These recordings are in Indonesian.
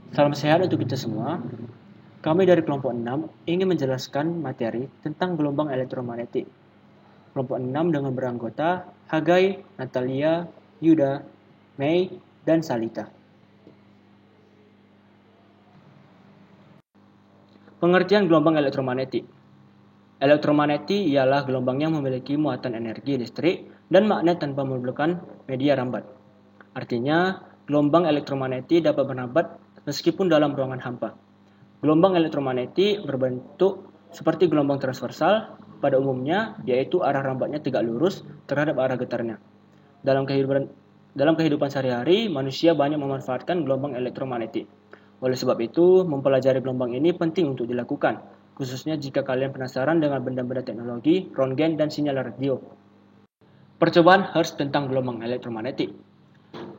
Salam sehat untuk kita semua. Kami dari kelompok 6 ingin menjelaskan materi tentang gelombang elektromagnetik. Kelompok 6 dengan beranggota Hagai, Natalia, Yuda, Mei, dan Salita. Pengertian gelombang elektromagnetik. Elektromagnetik ialah gelombang yang memiliki muatan energi listrik dan magnet tanpa memerlukan media rambat. Artinya, gelombang elektromagnetik dapat merambat meskipun dalam ruangan hampa. Gelombang elektromagnetik berbentuk seperti gelombang transversal pada umumnya, yaitu arah rambatnya tegak lurus terhadap arah getarnya. Dalam kehidupan sehari-hari, manusia banyak memanfaatkan gelombang elektromagnetik. Oleh sebab itu, mempelajari gelombang ini penting untuk dilakukan, khususnya jika kalian penasaran dengan benda-benda teknologi, röntgen, dan sinyal radio. Percobaan Hertz tentang gelombang elektromagnetik.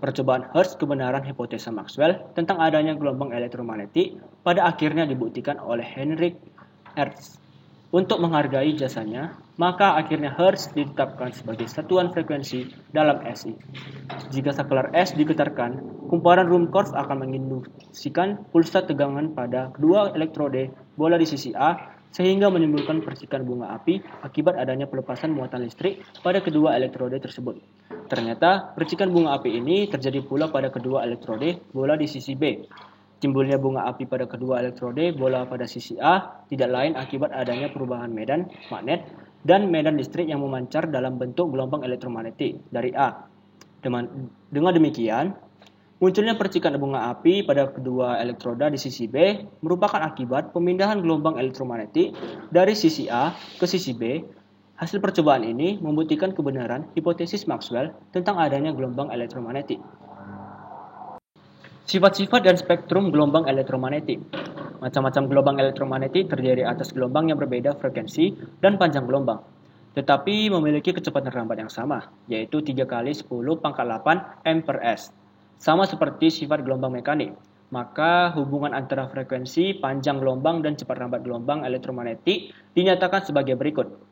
Percobaan Hertz kebenaran hipotesa Maxwell tentang adanya gelombang elektromagnetik pada akhirnya dibuktikan oleh Heinrich Hertz. Untuk menghargai jasanya, maka akhirnya Hertz ditetapkan sebagai satuan frekuensi dalam SI. Jika saklar S digetarkan, kumparan Ruhmkorff akan menginduksikan pulsa tegangan pada kedua elektrode bola di sisi A sehingga menimbulkan percikan bunga api akibat adanya pelepasan muatan listrik pada kedua elektrode tersebut. Ternyata, percikan bunga api ini terjadi pula pada kedua elektrode bola di sisi B. Timbulnya bunga api pada kedua elektrode bola pada sisi A tidak lain akibat adanya perubahan medan magnet dan medan listrik yang memancar dalam bentuk gelombang elektromagnetik dari A. Dengan demikian, munculnya percikan bunga api pada kedua elektroda di sisi B merupakan akibat pemindahan gelombang elektromagnetik dari sisi A ke sisi B. Hasil percobaan ini membuktikan kebenaran hipotesis Maxwell tentang adanya gelombang elektromagnetik. Sifat-sifat dan spektrum gelombang elektromagnetik. Macam-macam gelombang elektromagnetik terdiri atas gelombang yang berbeda frekuensi dan panjang gelombang, tetapi memiliki kecepatan rambat yang sama, yaitu 3 kali 10 pangkat 8 m per s. Sama seperti sifat gelombang mekanik, maka hubungan antara frekuensi, panjang gelombang, dan cepat rambat gelombang elektromagnetik dinyatakan sebagai berikut.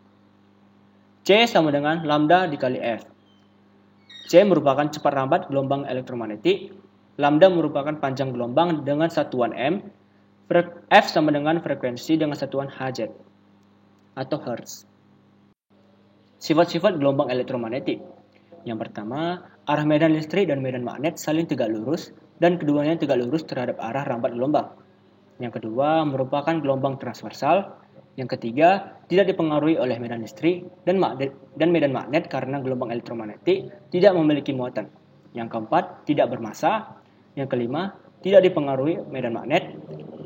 C sama dengan lambda dikali F. C merupakan cepat rambat gelombang elektromagnetik, lambda merupakan panjang gelombang dengan satuan M, F sama dengan frekuensi dengan satuan Hz atau Hertz. Sifat-sifat gelombang elektromagnetik. Yang pertama, arah medan listrik dan medan magnet saling tegak lurus dan keduanya tegak lurus terhadap arah rambat gelombang. Yang kedua, merupakan gelombang transversal. Yang ketiga, tidak dipengaruhi oleh medan listrik dan medan magnet karena gelombang elektromagnetik tidak memiliki muatan. Yang keempat, tidak bermassa. Yang kelima, tidak dipengaruhi medan magnet.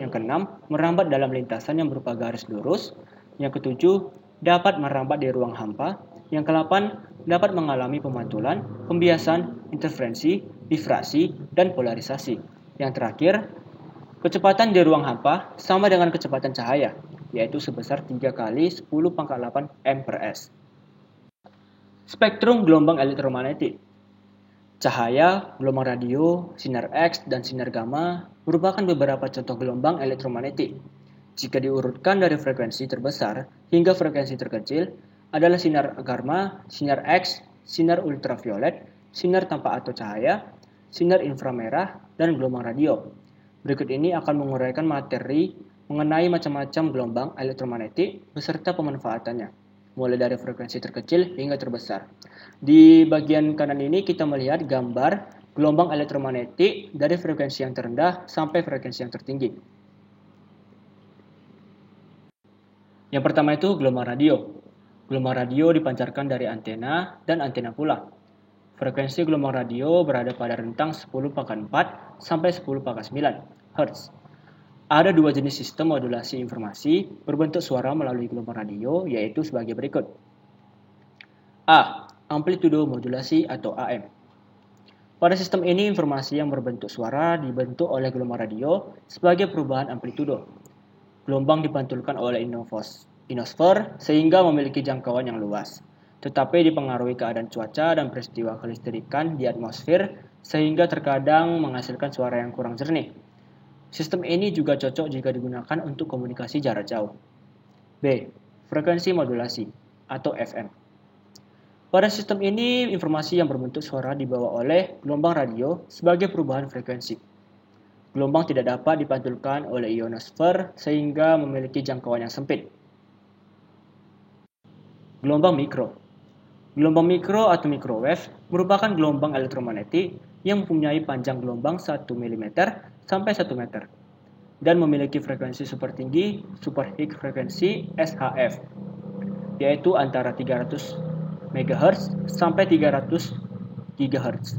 Yang keenam, merambat dalam lintasan yang berupa garis lurus. Yang ketujuh, dapat merambat di ruang hampa. Yang kedelapan, dapat mengalami pemantulan, pembiasan, interferensi, difraksi, dan polarisasi. Yang terakhir, kecepatan di ruang hampa sama dengan kecepatan cahaya, yaitu sebesar 3 kali 10 pangkat 8 m per s. Spektrum gelombang elektromagnetik. Cahaya, gelombang radio, sinar X, dan sinar gamma merupakan beberapa contoh gelombang elektromagnetik. Jika diurutkan dari frekuensi terbesar hingga frekuensi terkecil adalah sinar gamma, sinar X, sinar ultraviolet, sinar tanpa atau cahaya, sinar inframerah, dan gelombang radio. Berikut ini akan menguraikan materi mengenai macam-macam gelombang elektromagnetik beserta pemanfaatannya, mulai dari frekuensi terkecil hingga terbesar. Di bagian kanan ini kita melihat gambar gelombang elektromagnetik dari frekuensi yang terendah sampai frekuensi yang tertinggi. Yang pertama itu gelombang radio. Gelombang radio dipancarkan dari antena dan antena pula. Frekuensi gelombang radio berada pada rentang 10 pangkat 4 sampai 10 pangkat 9 Hz. Ada dua jenis sistem modulasi informasi berbentuk suara melalui gelombang radio, yaitu sebagai berikut. A. Amplitudo modulasi atau AM. Pada sistem ini, informasi yang berbentuk suara dibentuk oleh gelombang radio sebagai perubahan amplitudo. Gelombang dipantulkan oleh ionosfer sehingga memiliki jangkauan yang luas, tetapi dipengaruhi keadaan cuaca dan peristiwa kelistrikan di atmosfer sehingga terkadang menghasilkan suara yang kurang jernih. Sistem ini juga cocok jika digunakan untuk komunikasi jarak jauh. B. Frekuensi modulasi atau FM. Pada sistem ini, informasi yang berbentuk suara dibawa oleh gelombang radio sebagai perubahan frekuensi. Gelombang tidak dapat dipantulkan oleh ionosfer sehingga memiliki jangkauan yang sempit. Gelombang mikro. Gelombang mikro atau microwave merupakan gelombang elektromagnetik yang mempunyai panjang gelombang 1 mm sampai 1 meter dan memiliki frekuensi super tinggi, super high frekuensi SHF, yaitu antara 300 MHz sampai 300 GHz.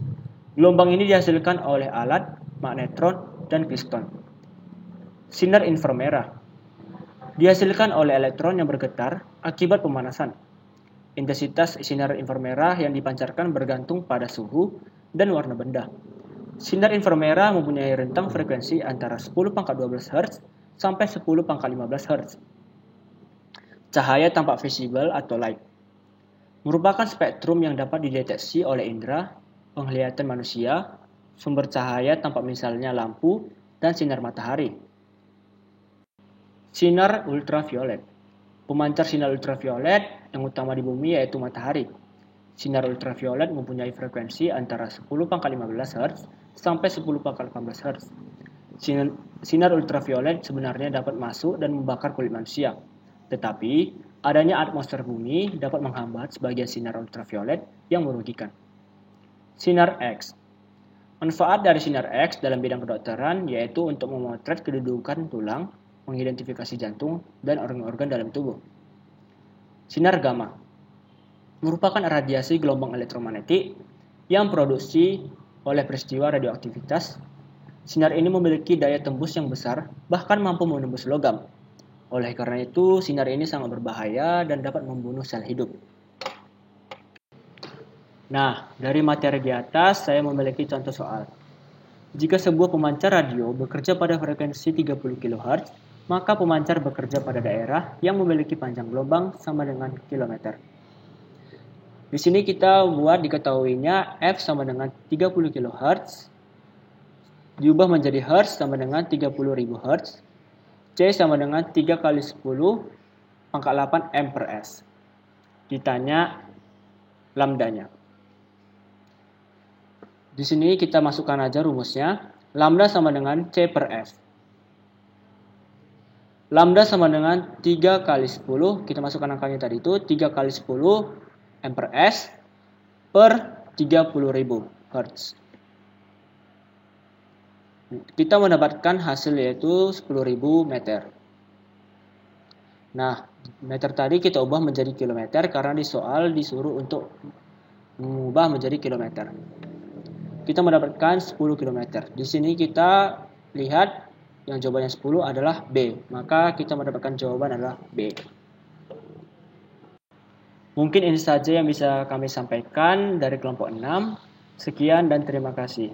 Gelombang ini dihasilkan oleh alat, magnetron, dan kristal. Sinar inframerah dihasilkan oleh elektron yang bergetar akibat pemanasan. Intensitas sinar inframerah yang dipancarkan bergantung pada suhu dan warna benda. Sinar inframerah mempunyai rentang frekuensi antara 10⁻12 Hz sampai 10⁻15 Hz. Cahaya tampak visible atau light merupakan spektrum yang dapat dideteksi oleh indera penglihatan manusia. Sumber cahaya tampak misalnya lampu dan sinar matahari. Sinar ultraviolet. Pemancar sinar ultraviolet yang utama di bumi yaitu matahari. Sinar ultraviolet mempunyai frekuensi antara 10⁻15 Hz sampai 10⁻18 Hz. Sinar ultraviolet sebenarnya dapat masuk dan membakar kulit manusia. Tetapi, adanya atmosfer bumi dapat menghambat sebagian sinar ultraviolet yang merugikan. Sinar X. Manfaat dari sinar X dalam bidang kedokteran yaitu untuk memotret kedudukan tulang, mengidentifikasi jantung, dan organ-organ dalam tubuh. Sinar gamma merupakan radiasi gelombang elektromagnetik yang produksi oleh peristiwa radioaktivitas. Sinar ini memiliki daya tembus yang besar, bahkan mampu menembus logam. Oleh karena itu, sinar ini sangat berbahaya dan dapat membunuh sel hidup. Nah, dari materi di atas, saya memiliki contoh soal. Jika sebuah pemancar radio bekerja pada frekuensi 30 kHz, maka pemancar bekerja pada daerah yang memiliki panjang gelombang sama dengan kilometer. Di sini kita buat diketahuinya F sama dengan 30 kHz, diubah menjadi Hz sama dengan 30.000 Hz, C sama dengan 3 kali 10 pangkat 8 M per S. Ditanya lambdanya. Di sini kita masukkan aja rumusnya. Lambda sama dengan C per F. Lambda sama dengan 3 kali 10, kita masukkan angkanya tadi itu, 3 kali 10 M per S per 30.000 Hz. Kita mendapatkan hasil yaitu 10.000 meter. Nah, meter tadi kita ubah menjadi kilometer karena di soal disuruh untuk mengubah menjadi kilometer. Kita mendapatkan 10 km. Di sini kita lihat yang jawabannya 10 adalah B. Maka kita mendapatkan jawaban adalah B. Mungkin ini saja yang bisa kami sampaikan dari kelompok 6. Sekian dan terima kasih.